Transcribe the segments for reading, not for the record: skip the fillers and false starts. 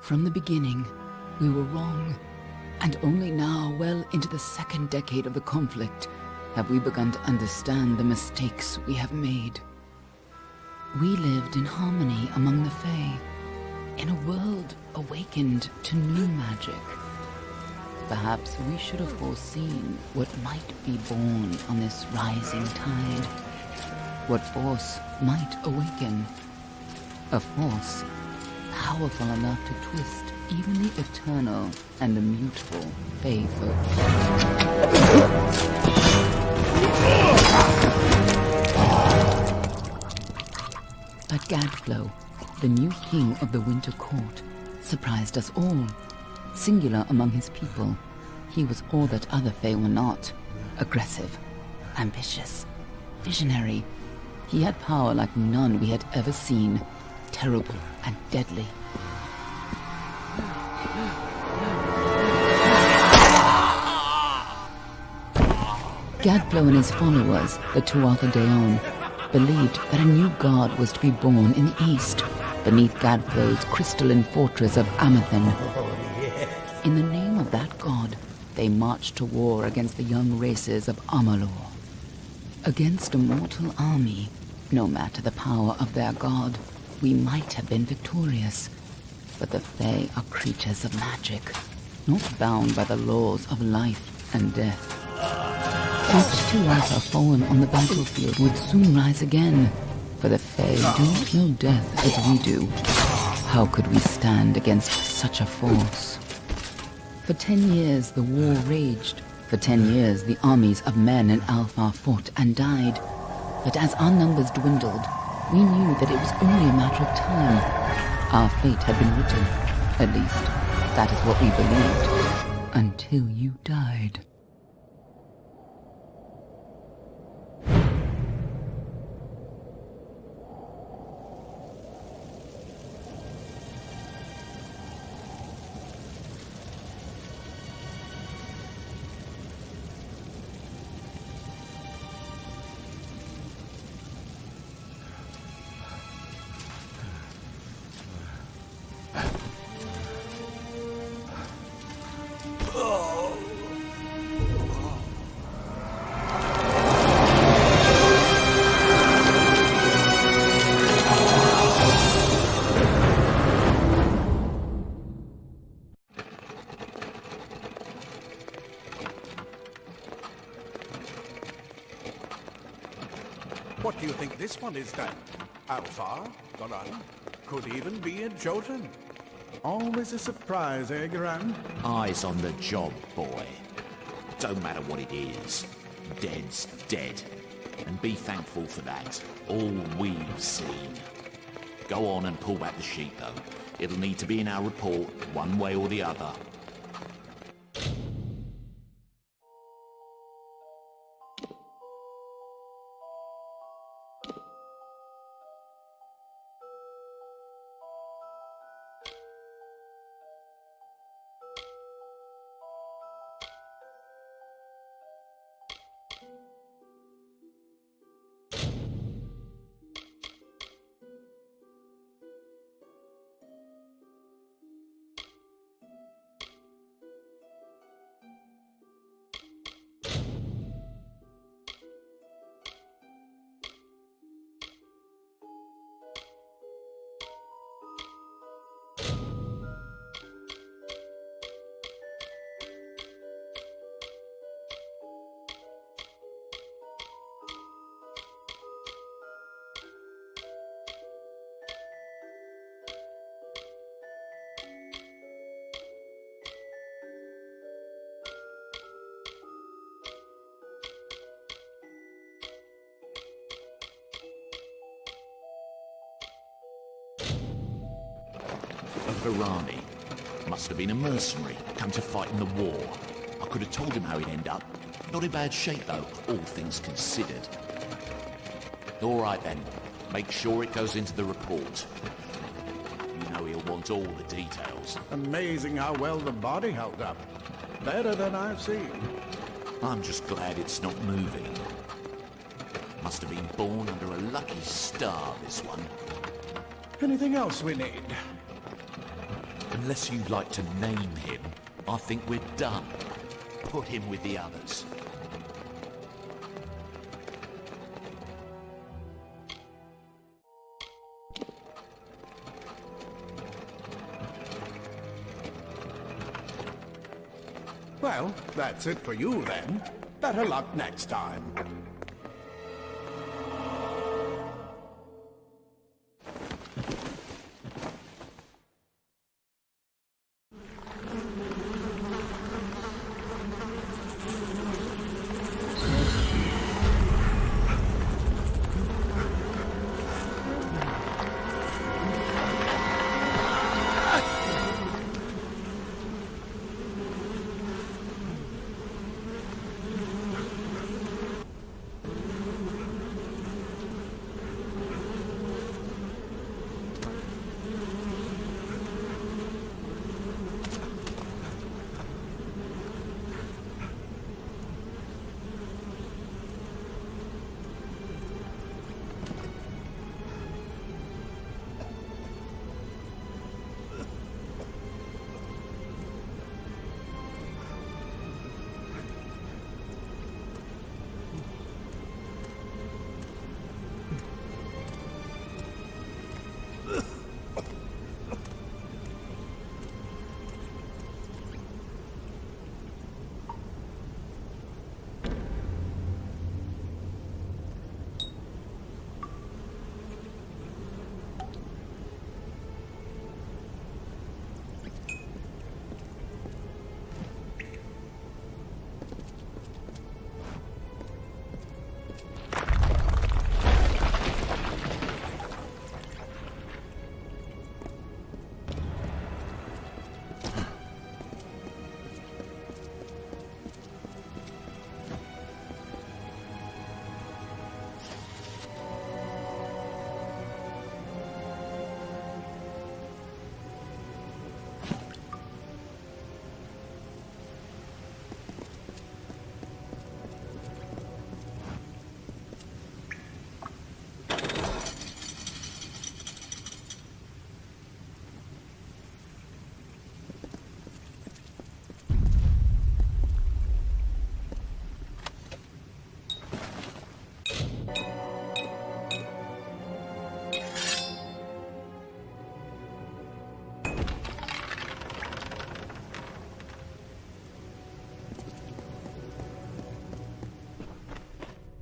From the beginning, we were wrong. And only now, well into the second decade of the conflict, have we begun to understand the mistakes we have made. We lived in harmony among the Fae, in a world awakened to new magic. Perhaps we should have foreseen what might be born on this rising tide. What force might awaken. A force powerful enough to twist even the eternal and immutable Fae folk. But Gadflow, the new king of the Winter Court, surprised us all. Singular among his people, he was all that other Fae were not. Aggressive, ambitious, visionary. He had power like none we had ever seen. Terrible and deadly. Gadflow and his followers, the Tuatha Deon, believed that a new god was to be born in the east, beneath Gadflow's crystalline fortress of Amathen. In the name of that god, they marched to war against the young races of Amalur. Against a mortal army, no matter the power of their god, we might have been victorious. But the Fae are creatures of magic, not bound by the laws of life and death. Each Tuatha fallen on the battlefield would soon rise again, for the Fae do not know death as we do. How could we stand against such a force? For 10 years the war raged. For 10 years the armies of Men and Alpha fought and died. But as our numbers dwindled, we knew that it was only a matter of time. Our fate had been written. At least, that is what we believed. Until you died. What do you think this one is then? Alpha, Goran, could even be a Jotun. Always a surprise, eh, Goran? Eyes on the job, boy. Don't matter what it is. Dead's dead. And be thankful for that. All we've seen. Go on and pull back the sheet, though. It'll need to be in our report, one way or the other. Varani. Must have been a mercenary, come to fight in the war. I could have told him how he'd end up. Not in bad shape, though, all things considered. All right, then. Make sure it goes into the report. You know he'll want all the details. Amazing how well the body held up. Better than I've seen. I'm just glad it's not moving. Must have been born under a lucky star, this one. Anything else we need? Unless you'd like to name him, I think we're done. Put him with the others. Well, that's it for you then. Better luck next time.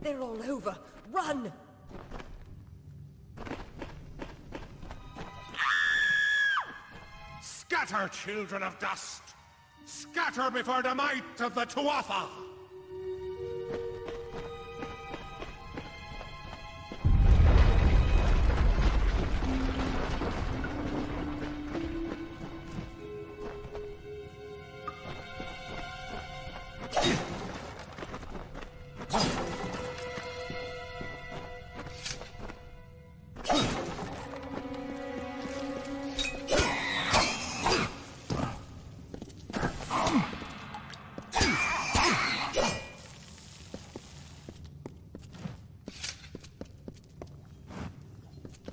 They're all over. Run! Scatter, children of dust! Scatter before the might of the Tuatha!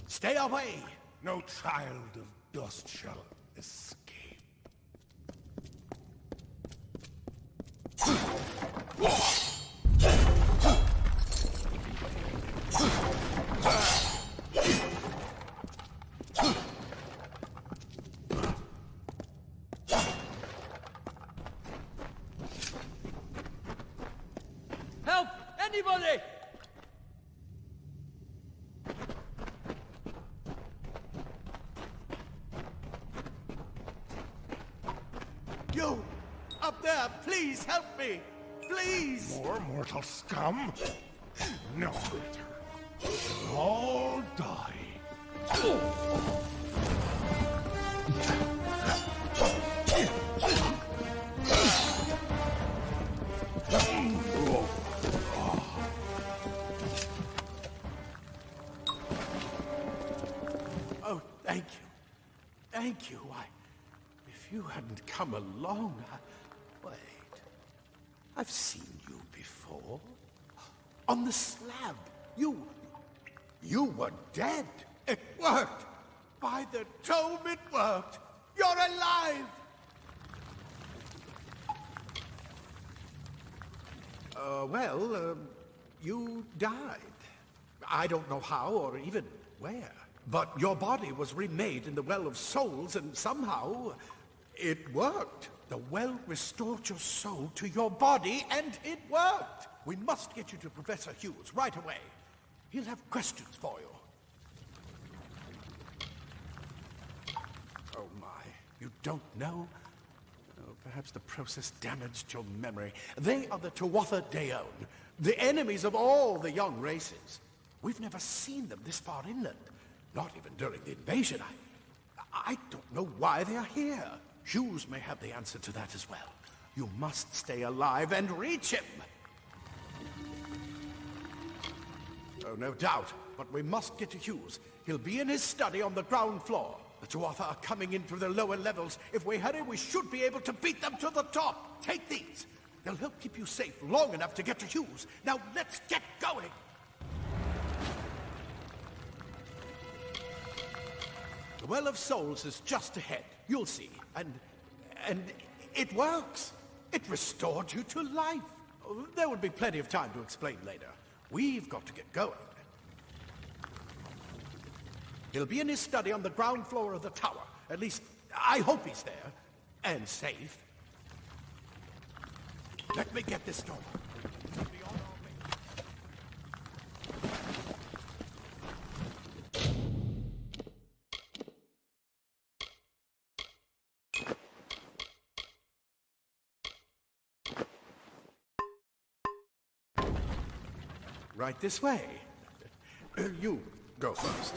Stay away! No child of dust shall escape. Help! Anybody! You! Up there, please help me! Please! More mortal scum? No matter. All die. Oh, thank you. Thank you. If you hadn't come along, Wait. I've seen you before. On the slab. You were dead. It worked. By the tome, it worked. You're alive! You died. I don't know how or even where. But your body was remade in the Well of Souls, and somehow it worked. The well restored your soul to your body, and it worked. We must get you to Professor Hughes right away. He'll have questions for you. Oh my, you don't know? Oh, perhaps the process damaged your memory. They are the Tuatha Deon, the enemies of all the young races. We've never seen them this far inland, not even during the invasion. I don't know why they are here. Hughes may have the answer to that as well. You must stay alive and reach him. Oh, no doubt, but we must get to Hughes. He'll be in his study on the ground floor. The Tuatha are coming in through the lower levels. If we hurry, we should be able to beat them to the top. Take these. They'll help keep you safe long enough to get to Hughes. Now, let's get going. The Well of Souls is just ahead. You'll see. And it works. It restored you to life. There will be plenty of time to explain later. We've got to get going. He'll be in his study on the ground floor of the tower. At least, I hope he's there. And safe. Let me get this door. We'll be on our way. Right this way. You go first.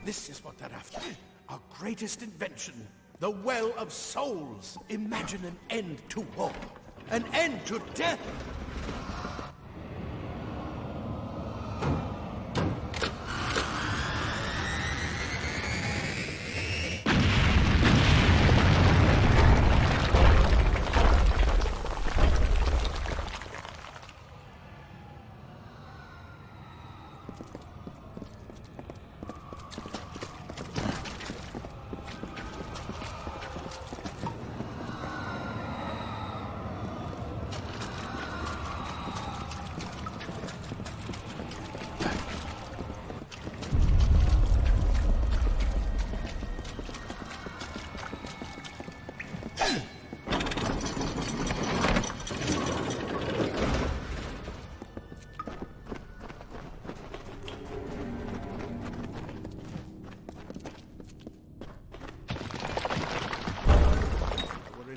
This is what they're after. Our greatest invention. The Well of Souls. Imagine an end to war. An end to death.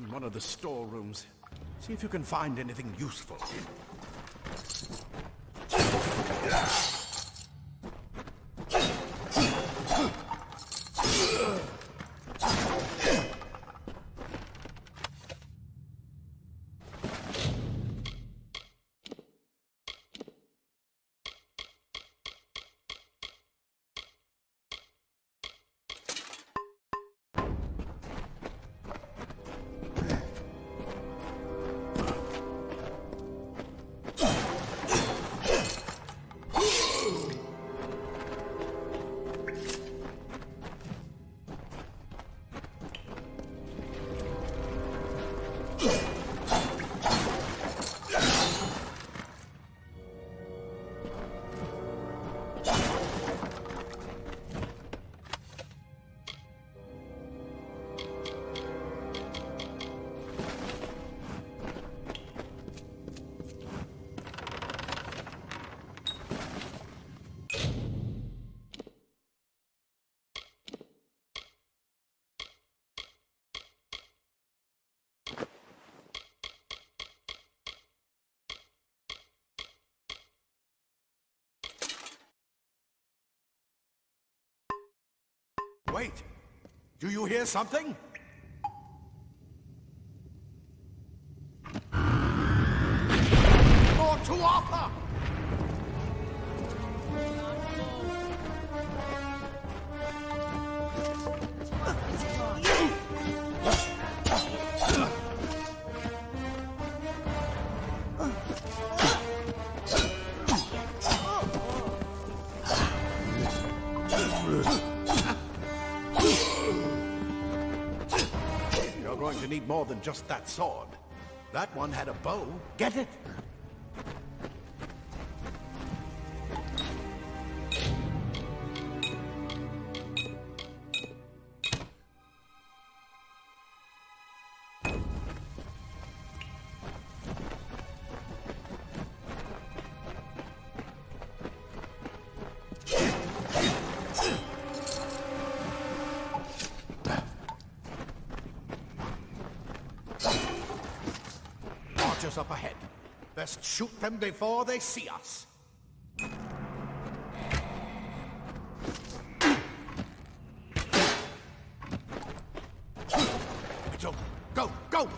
One of the storerooms. See if you can find anything useful. Wait! Do you hear something? More Tuatha! You're going to need more than just that sword. That one had a bow. Get it? Archers up ahead. Best shoot them before they see us. Mitchell, go, go!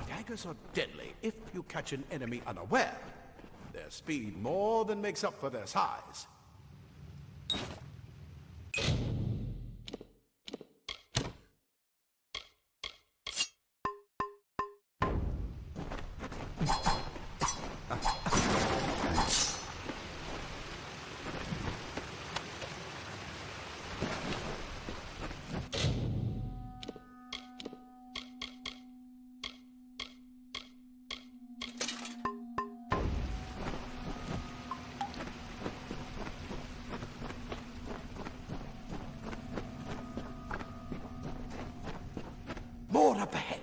Daggers are deadly if you catch an enemy unaware. Their speed more than makes up for their size. More up ahead.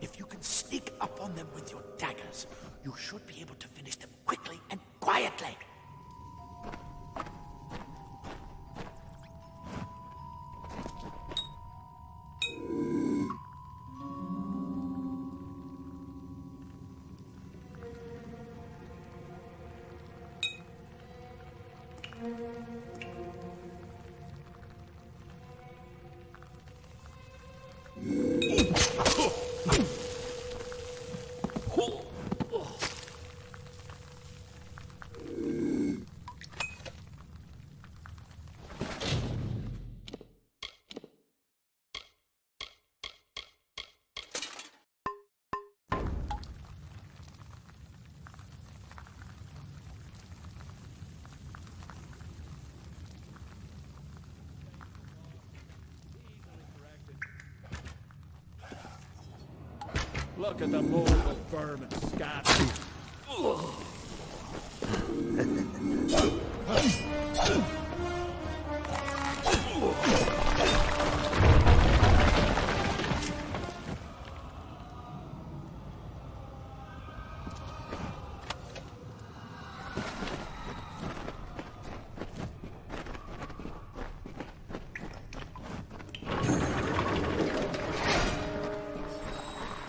If you can sneak up on them with your daggers, you should be able to finish them quickly and quietly. Look at the mold vermin, Scott.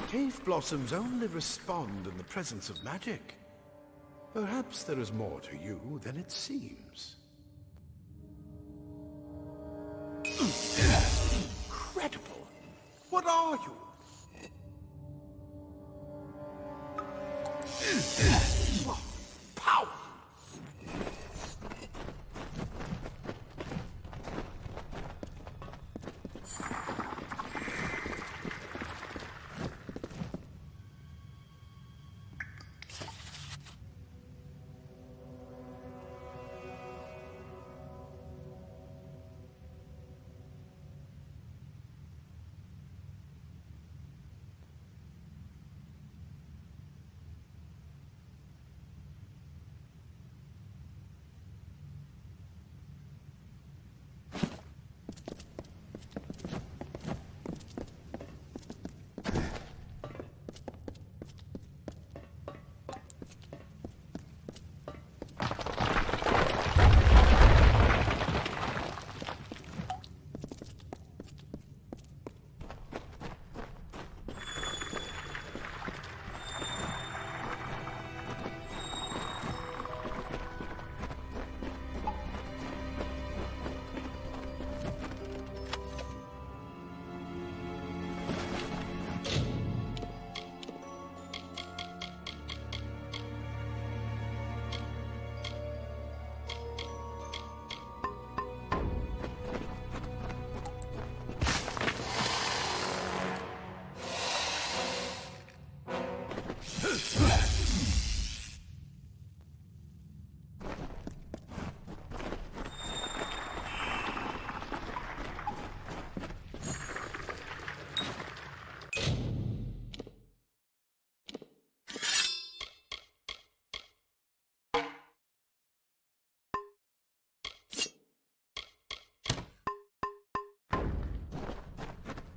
Cave blossoms only respond in the presence of magic. Perhaps there is more to you than it seems. Incredible! What are you? Power!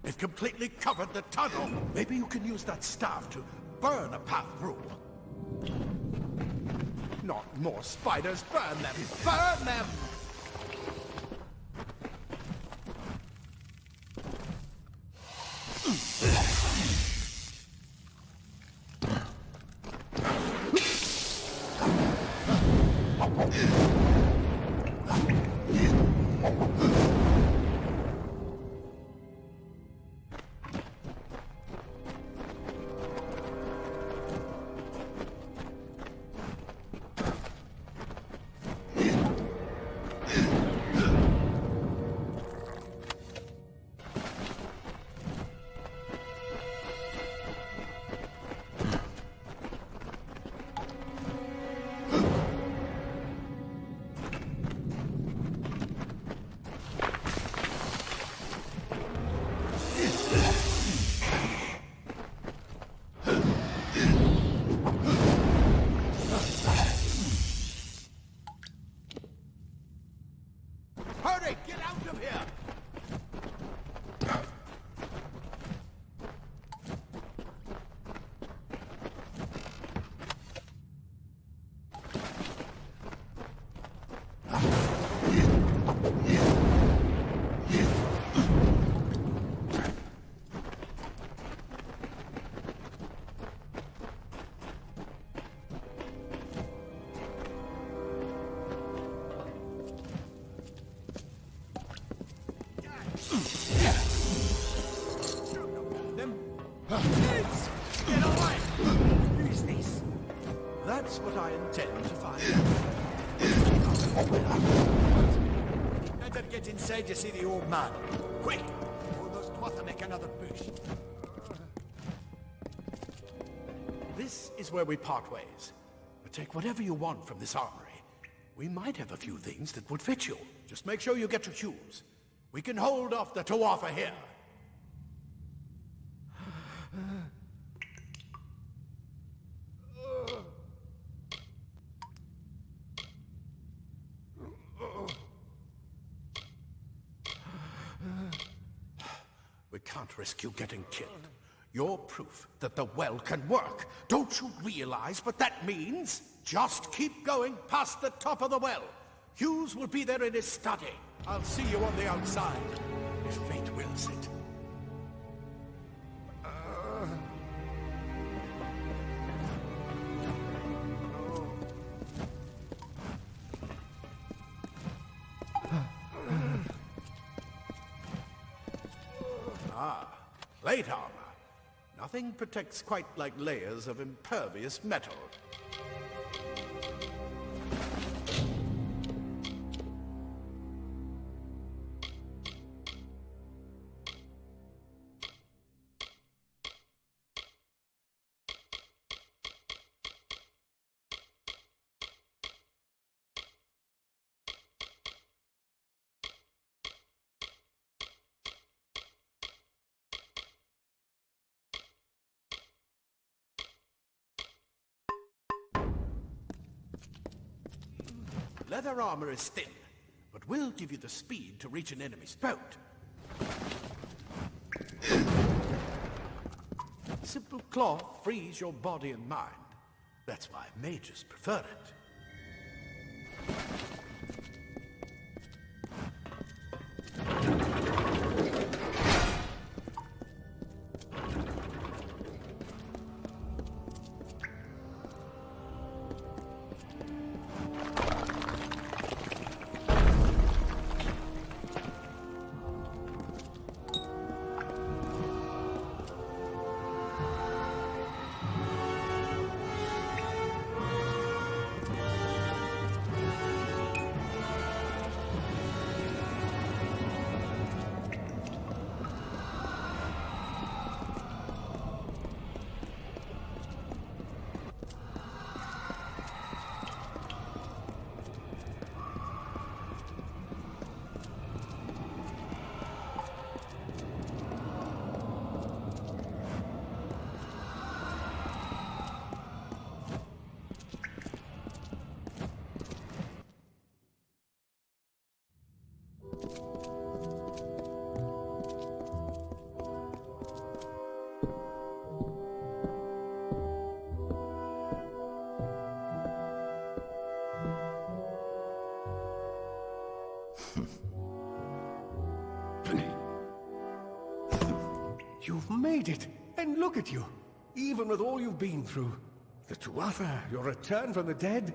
It completely covered the tunnel. Maybe you can use that staff to burn a path through. Not more spiders. Burn them! Burn them! Hurry! Get out of here! Get away! Who's this? That's what I intend to find out. Better get inside to see the old man. Quick! Or those Twatha make another push. This is where we part ways. But take whatever you want from this armory. We might have a few things that would fit you. Just make sure you get your shoes. We can hold off the Tuatha here. We can't risk you getting killed. You're proof that the well can work. Don't you realize what that means? Just keep going past the top of the well. Hughes will be there in his study. I'll see you on the outside, if fate wills it. Plate armor. Nothing protects quite like layers of impervious metal. Leather armor is thin, but will give you the speed to reach an enemy's boat. Simple cloth frees your body and mind. That's why mages prefer it. You've made it, and look at you, even with all you've been through. The Tuatha, your return from the dead.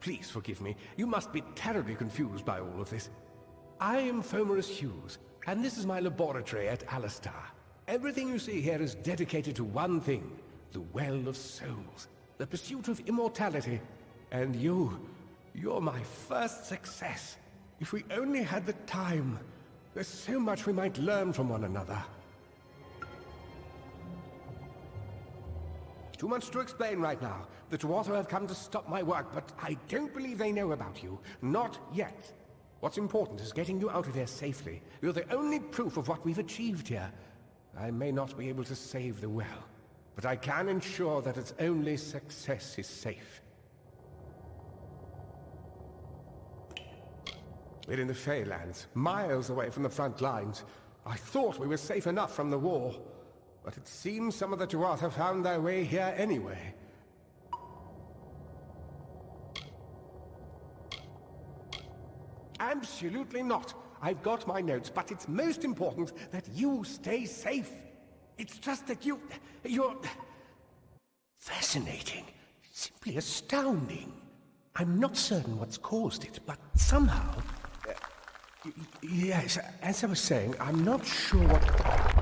Please forgive me, you must be terribly confused by all of this. I am Fomerus Hughes, and this is my laboratory at Alistar. Everything you see here is dedicated to one thing, the Well of Souls, the pursuit of immortality. And you're my first success. If we only had the time, there's so much we might learn from one another. Too much to explain right now. The Tuatha have come to stop my work, but I don't believe they know about you. Not yet. What's important is getting you out of here safely. You're the only proof of what we've achieved here. I may not be able to save the well, but I can ensure that its only success is safe. We're in the Feylands, miles away from the front lines. I thought we were safe enough from the war. But it seems some of the Tuatha found their way here anyway. Absolutely not. I've got my notes, but it's most important that you stay safe. It's just that you're... fascinating. Simply astounding. I'm not certain what's caused it, but somehow... yes, as I was saying, I'm not sure what...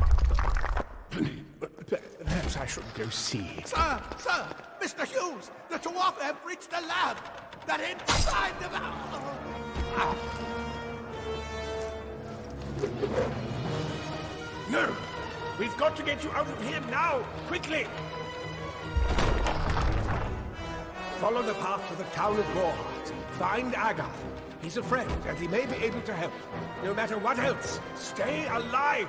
Perhaps I should go see. Sir! Mr. Hughes! The Tuatha have breached the lab! They're inside the... No! We've got to get you out of here now! Quickly! Follow the path to the town of Gorhart. Find Agath. He's a friend, and he may be able to help. No matter what else, stay alive!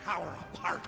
tower apart.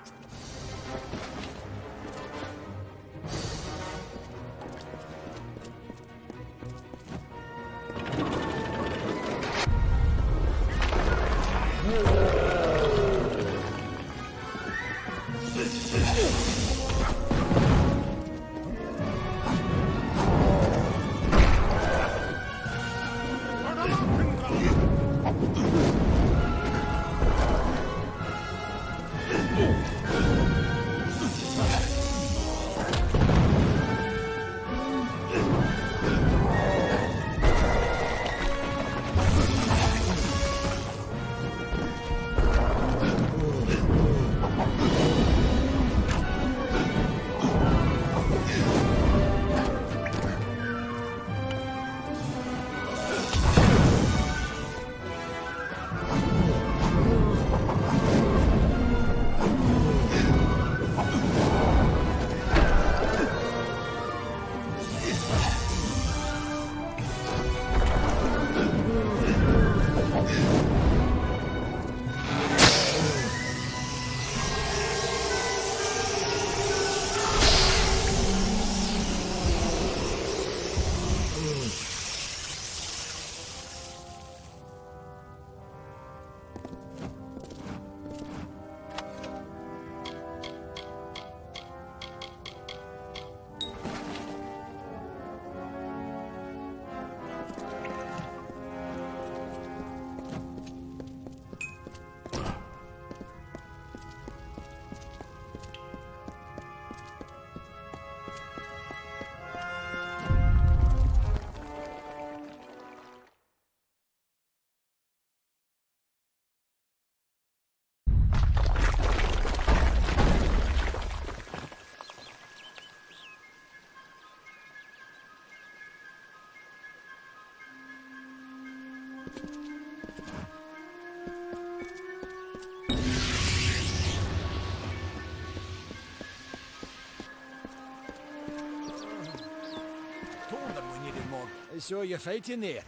Told them we needed more. I saw you fighting there.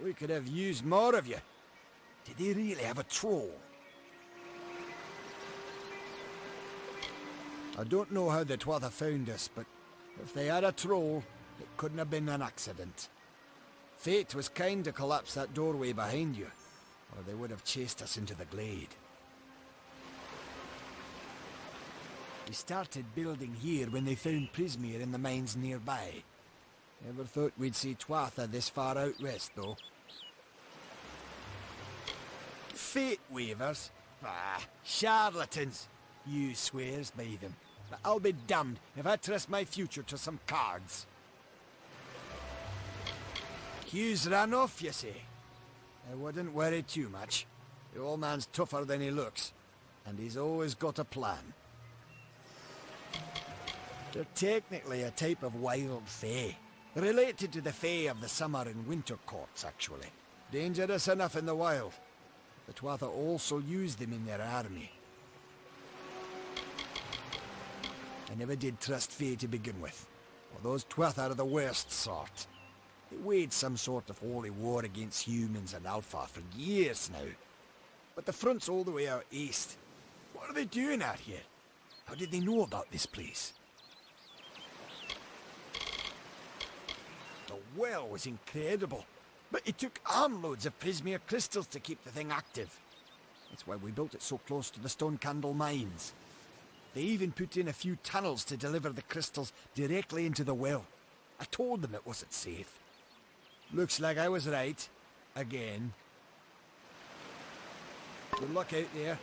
We could have used more of you. Did they really have a troll? I don't know how the Twatha found us, but if they had a troll, it couldn't have been an accident. Fate was kind to collapse that doorway behind you, or they would have chased us into the glade. We started building here when they found Prismere in the mines nearby. Never thought we'd see Twatha this far out west, though. Fate weavers? Ah, charlatans. You swears by them. But I'll be damned if I trust my future to some cards. Hugh's ran off, you say? I wouldn't worry too much. The old man's tougher than he looks, and he's always got a plan. They're technically a type of wild fae. Related to the fae of the summer and winter courts, actually. Dangerous enough in the wild. The Twatha also use them in their army. I never did trust fae to begin with. Well, those Twatha are the worst sort. They waged some sort of holy war against humans and Alpha for years now. But the front's all the way out east. What are they doing out here? How did they know about this place? The well was incredible, but it took armloads of Prismere crystals to keep the thing active. That's why we built it so close to the Stone Candle mines. They even put in a few tunnels to deliver the crystals directly into the well. I told them it wasn't safe. Looks like I was right. Again. Good luck out there.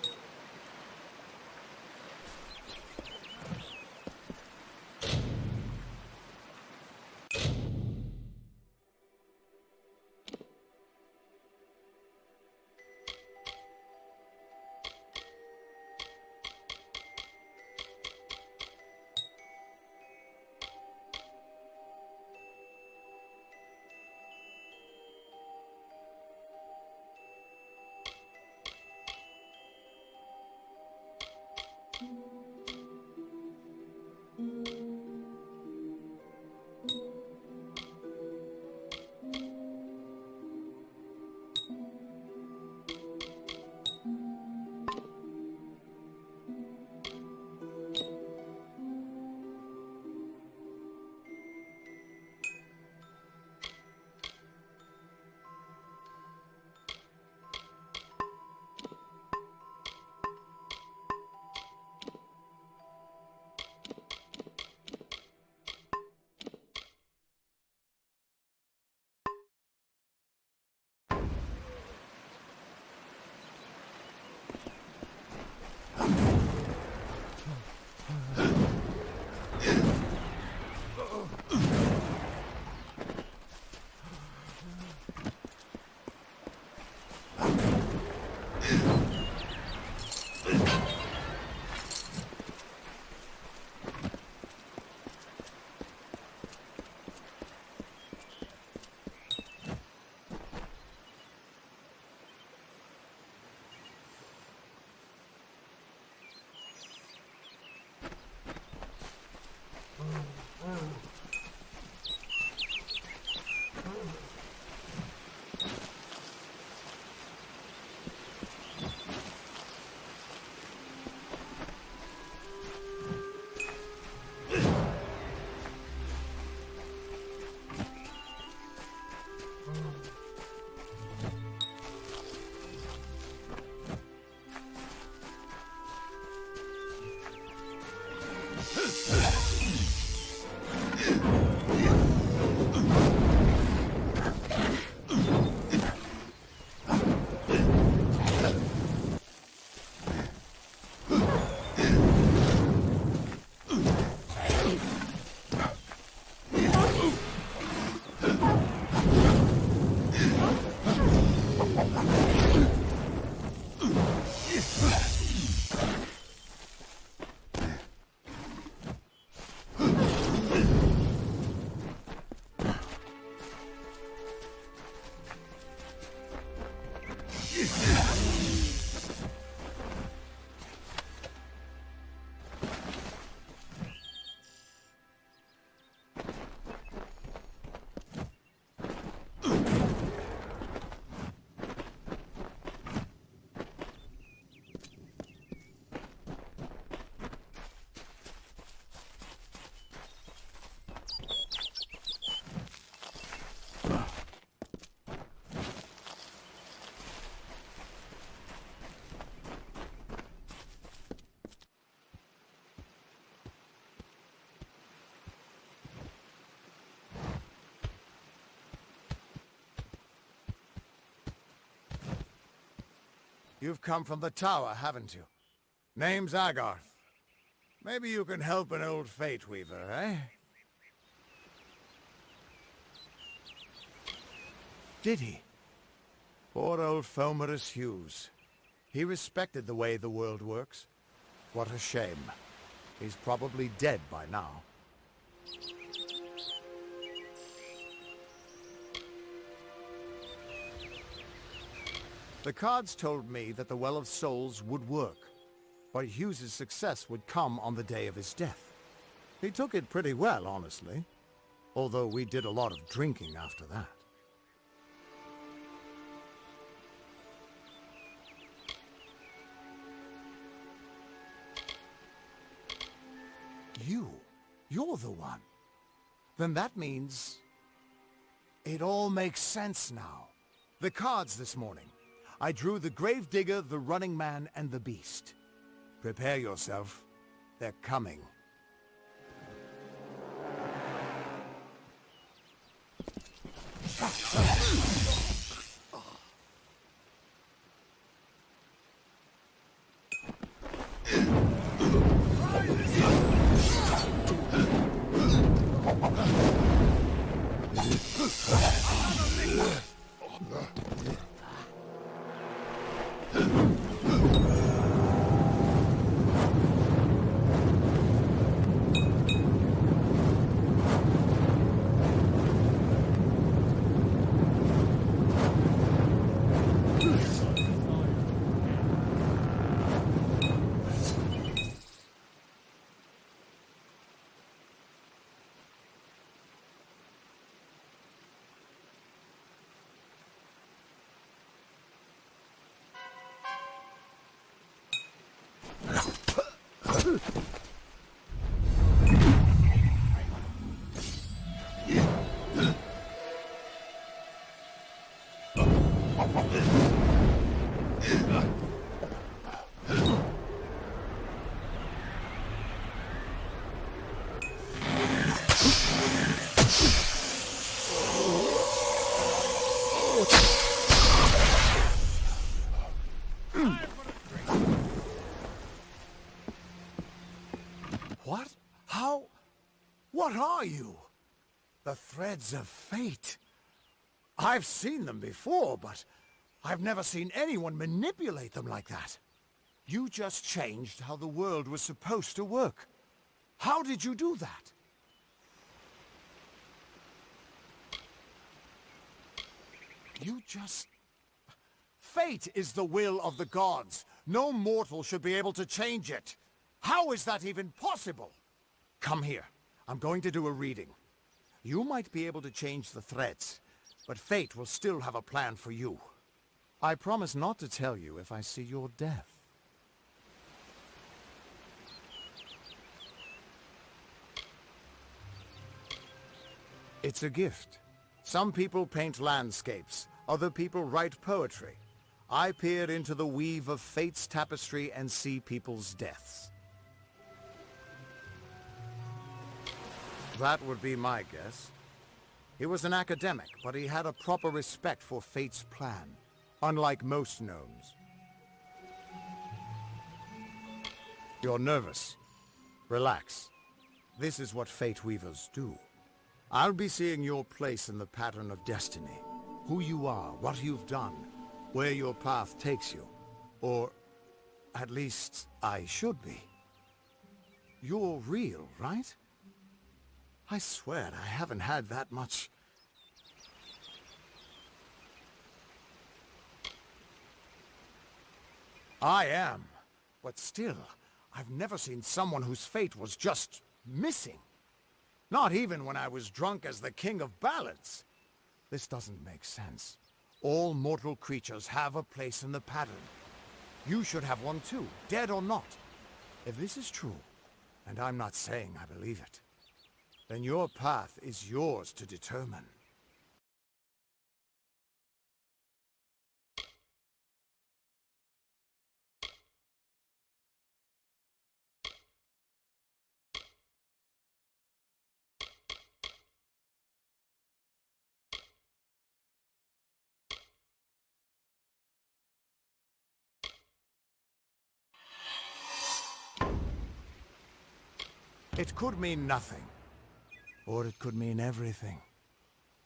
You've come from the tower, haven't you? Name's Agarth. Maybe you can help an old fate weaver, eh? Did he? Poor old Fomerus Hughes. He respected the way the world works. What a shame. He's probably dead by now. The cards told me that the Well of Souls would work, but Hughes's success would come on the day of his death. He took it pretty well, honestly, although we did a lot of drinking after that. You're the one. Then that means it all makes sense now. The cards this morning. I drew the Gravedigger, the Running Man, and the Beast. Prepare yourself. They're coming. What? How? What are you? The threads of fate. I've seen them before, but I've never seen anyone manipulate them like that. You just changed how the world was supposed to work. How did you do that? You just... Fate is the will of the gods. No mortal should be able to change it. How is that even possible? Come here. I'm going to do a reading. You might be able to change the threads, but fate will still have a plan for you. I promise not to tell you if I see your death. It's a gift. Some people paint landscapes, other people write poetry. I peer into the weave of fate's tapestry and see people's deaths. That would be my guess. He was an academic, but he had a proper respect for fate's plan, unlike most gnomes. You're nervous. Relax. This is what fate weavers do. I'll be seeing your place in the pattern of destiny. Who you are, what you've done, where your path takes you. Or, at least, I should be. You're real, right? I swear I haven't had that much... I am. But still, I've never seen someone whose fate was just missing. Not even when I was drunk as the king of ballads. This doesn't make sense. All mortal creatures have a place in the pattern. You should have one too, dead or not. If this is true, and I'm not saying I believe it, then your path is yours to determine. It could mean nothing. Or it could mean everything.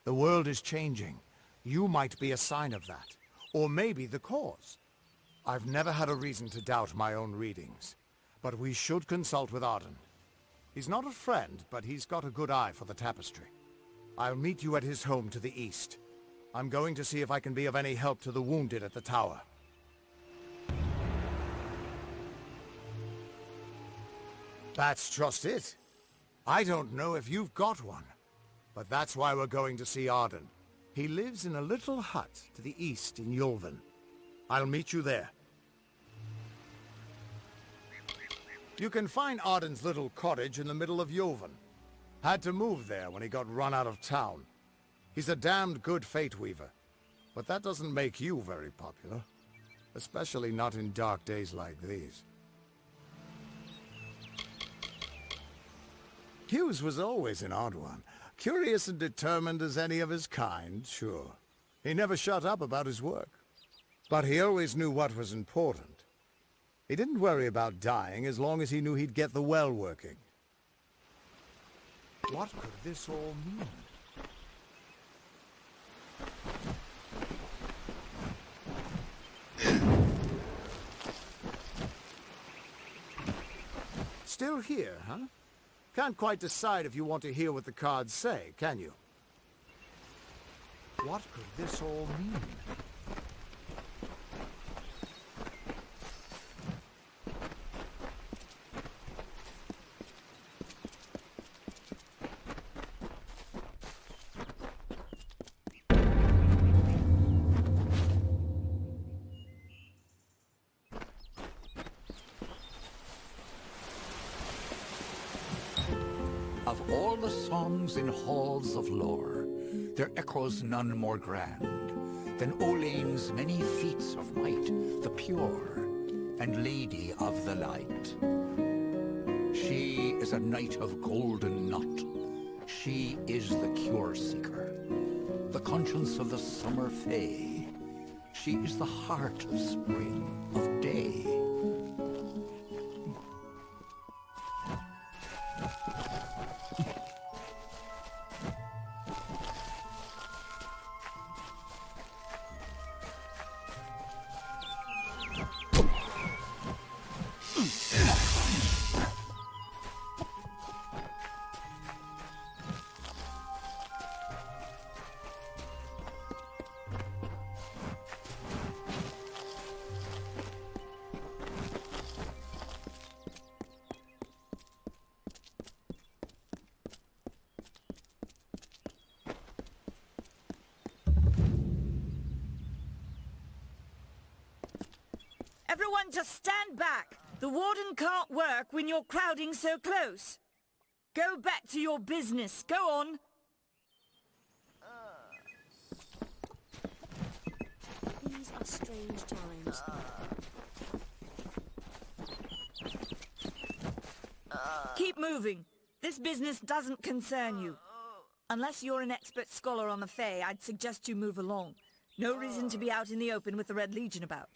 The world is changing. You might be a sign of that. Or maybe the cause. I've never had a reason to doubt my own readings. But we should consult with Arden. He's not a friend, but he's got a good eye for the tapestry. I'll meet you at his home to the east. I'm going to see if I can be of any help to the wounded at the tower. That's just it. I don't know if you've got one, but that's why we're going to see Arden. He lives in a little hut to the east in Yulven. I'll meet you there. You can find Arden's little cottage in the middle of Yulven. Had to move there when he got run out of town. He's a damned good fate weaver, but that doesn't make you very popular. Especially not in dark days like these. Hughes was always an odd one. Curious and determined as any of his kind, sure. He never shut up about his work. But he always knew what was important. He didn't worry about dying as long as he knew he'd get the well working. What could this all mean? Still here, huh? Can't quite decide if you want to hear what the cards say, can you? What could this all mean? Of all the songs in halls of lore, there echoes none more grand than Olane's many feats of might, the pure and lady of the light. She is a knight of golden knot. She is the cure seeker, the conscience of the summer fae. She is the heart of spring, of day. Everyone just stand back! The warden can't work when you're crowding so close. Go back to your business. Go on. These are strange times. Keep moving. This business doesn't concern you. Unless you're an expert scholar on the Fae, I'd suggest you move along. No reason to be out in the open with the Red Legion about.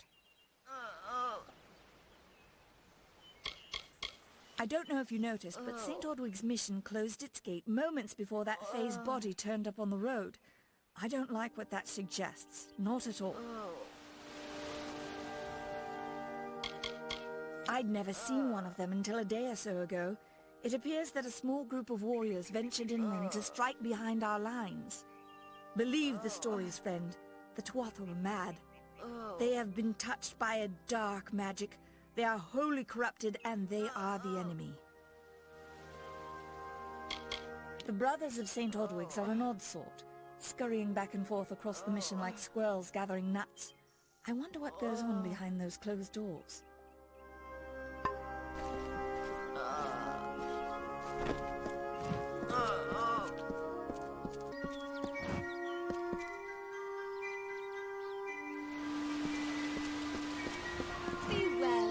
I don't know if you noticed, but St. Ordwig's mission closed its gate moments before that Fae's body turned up on the road. I don't like what that suggests. Not at all. I'd never seen one of them until a day or so ago. It appears that a small group of warriors ventured inland to strike behind our lines. Believe the stories, friend. The Tuatha are mad. They have been touched by a dark magic. They are wholly corrupted, and they are the enemy. The brothers of St. Ordwig's are an odd sort, scurrying back and forth across the mission like squirrels gathering nuts. I wonder what goes on behind those closed doors. Be well.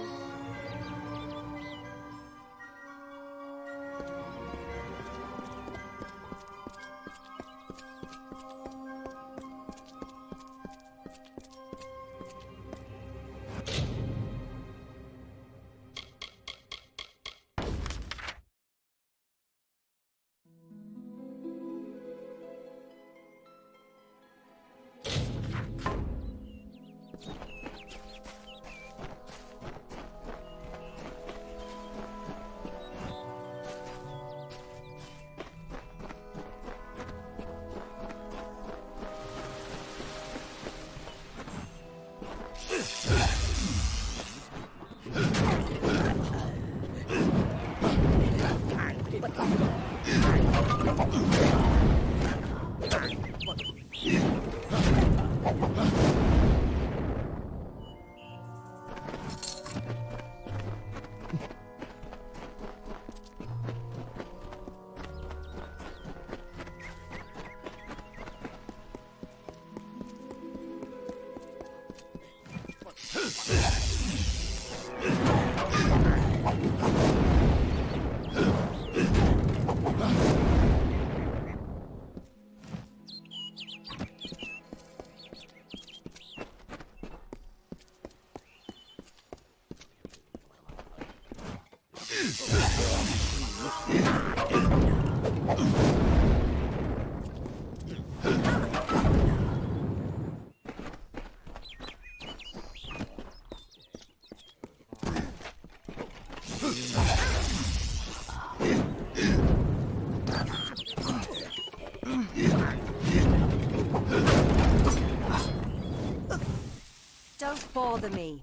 Don't bother me.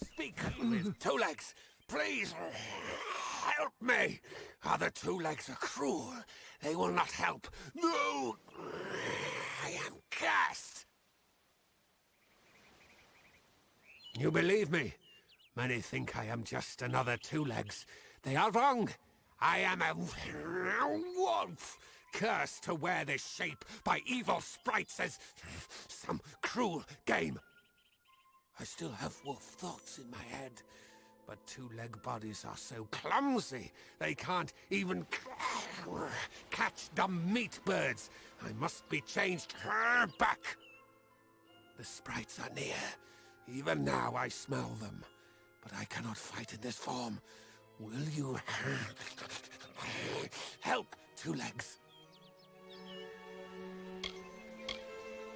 Speak with Two Legs. Please help me. Other Two Legs are cruel. They will not help. No! I am cursed. You believe me? Many think I am just another Two Legs. They are wrong. I am a wolf, cursed to wear this shape by evil sprites as some cruel game. I still have wolf thoughts in my head, but two-leg bodies are so clumsy, they can't even catch dumb meat birds. I must be changed back. The sprites are near. Even now I smell them, but I cannot fight in this form. Will you help, Two Legs?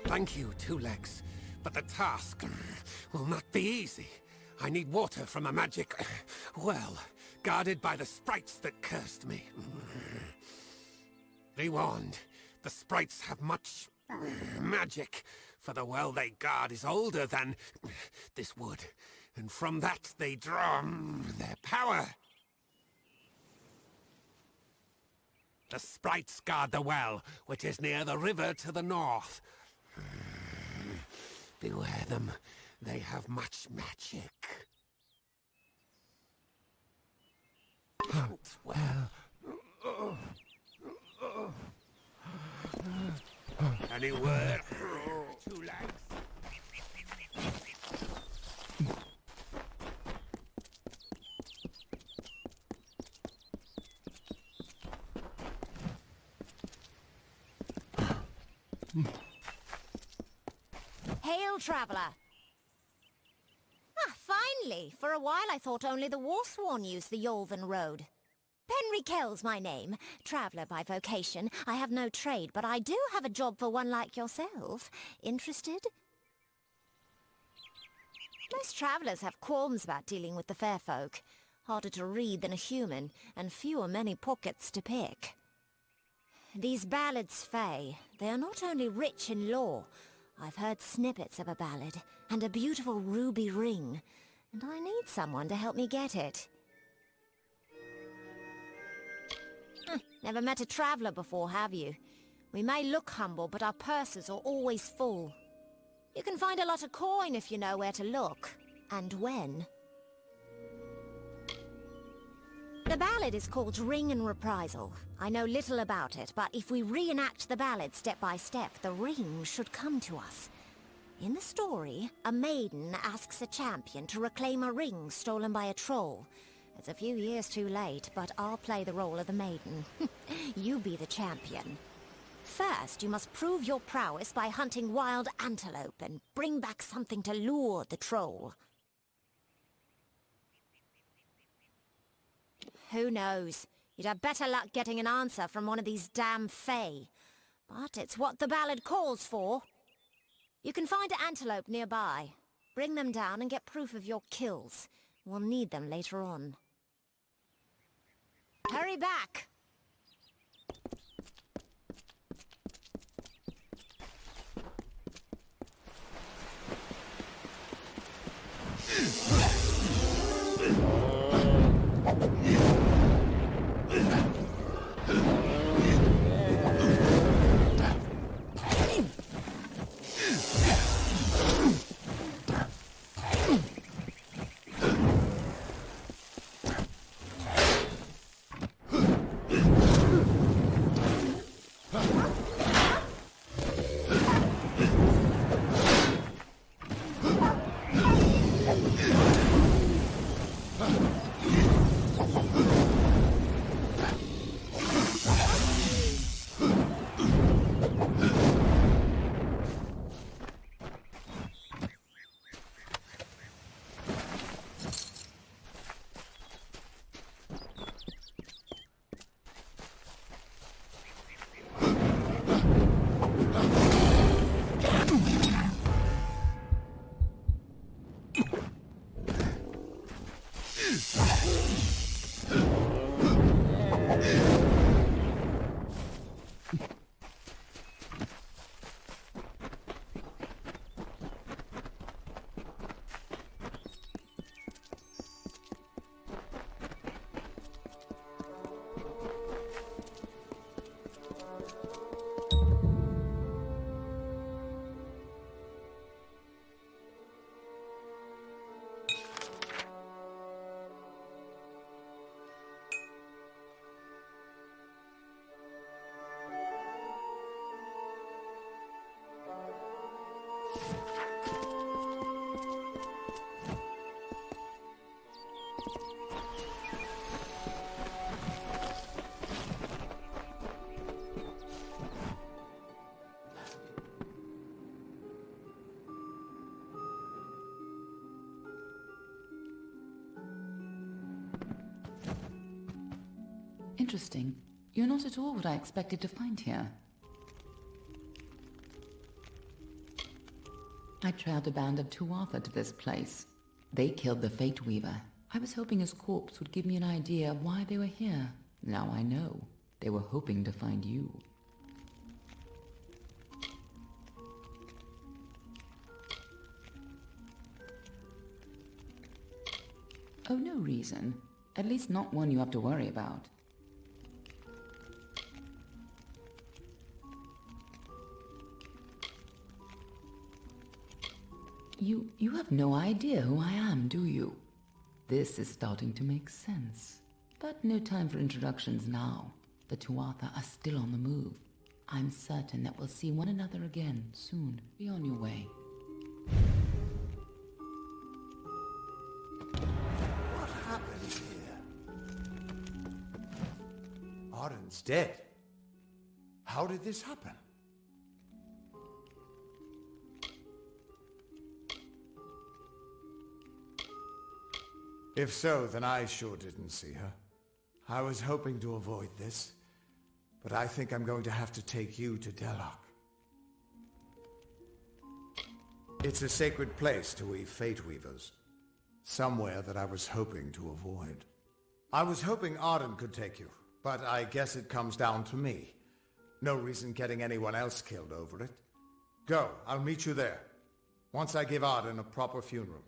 Thank you, Two Legs, but the task will not be easy. I need water from a magic well, guarded by the sprites that cursed me. Be warned, the sprites have much magic, for the well they guard is older than this wood. and from that they draw their power. The sprites guard the well, which is near the river to the north. Beware them. They have much magic. Well. Any word? Two legs. Hail, traveller! Ah, finally! For a while I thought only the Warsworn used the Yolven Road. Penry Kell's my name. Traveller by vocation. I have no trade, but I do have a job for one like yourself. Interested? Most travellers have qualms about dealing with the fair folk. Harder to read than a human, and fewer many pockets to pick. These ballads, Fae, they are not only rich in lore. I've heard snippets of a ballad, and a beautiful ruby ring, and I need someone to help me get it. Never met a traveller before, have you? We may look humble, but our purses are always full. You can find a lot of coin if you know where to look, and when. The ballad is called Ring and Reprisal. I know little about it, but if we reenact the ballad step by step, the ring should come to us. In the story, a maiden asks a champion to reclaim a ring stolen by a troll. It's a few years too late, but I'll play the role of the maiden. You be the champion. First, you must prove your prowess by hunting wild antelope and bring back something to lure the troll. Who knows? You'd have better luck getting an answer from one of these damn Fae. But it's what the ballad calls for. You can find antelope nearby. Bring them down and get proof of your kills. We'll need them later on. Hurry back! Interesting. You're not at all what I expected to find here. I trailed a band of Tuatha to this place. They killed the Fate Weaver. I was hoping his corpse would give me an idea of why they were here. Now I know. They were hoping to find you. Oh, no reason. At least not one you have to worry about. You have no idea who I am, do you? This is starting to make sense. But no time for introductions now. The Tuatha are still on the move. I'm certain that we'll see one another again soon. Be on your way. What happened here? Arden's dead. How did this happen? If so, then I sure didn't see her. I was hoping to avoid this, but I think I'm going to have to take you to Delok. It's a sacred place to we Fate Weavers. Somewhere that I was hoping to avoid. I was hoping Arden could take you, but I guess it comes down to me. No reason getting anyone else killed over it. Go, I'll meet you there. Once I give Arden a proper funeral.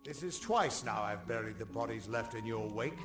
This is twice now I've buried the bodies left in your wake.